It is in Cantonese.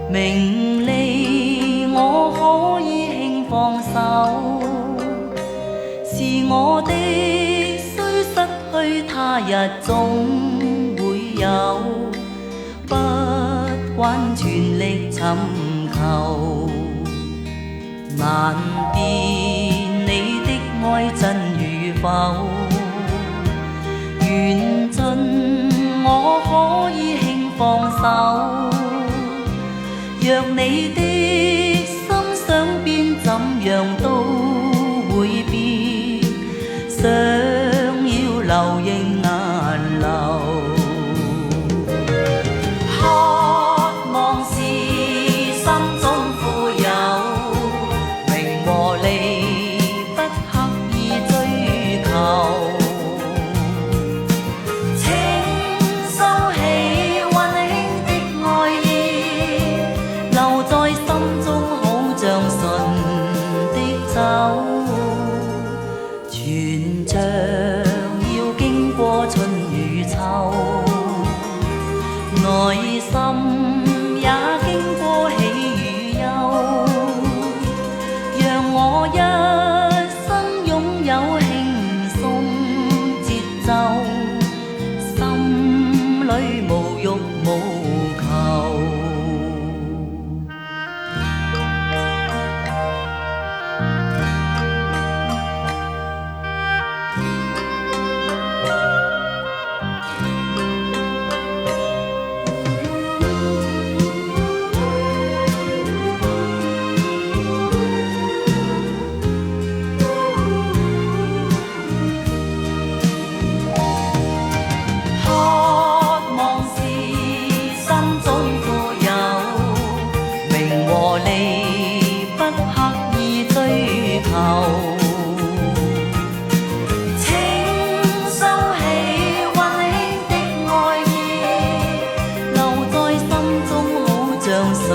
名利我可以輕放手，是我的雖失去他日總會有，不慣全力尋求，難辨你的愛真與否，緣盡我可以輕放手，若你的心想變怎樣都會變，想要流仍難流，渴望是心中富有，名和利不刻意追求，請收起溫馨的愛意，留在心中好像純的酒，全像要經過春與秋，內心也經過喜與憂，讓我一生擁有輕鬆節奏，心裏無欲無求。和利不刻意追求，請收起溫馨的愛意，留在心中好像純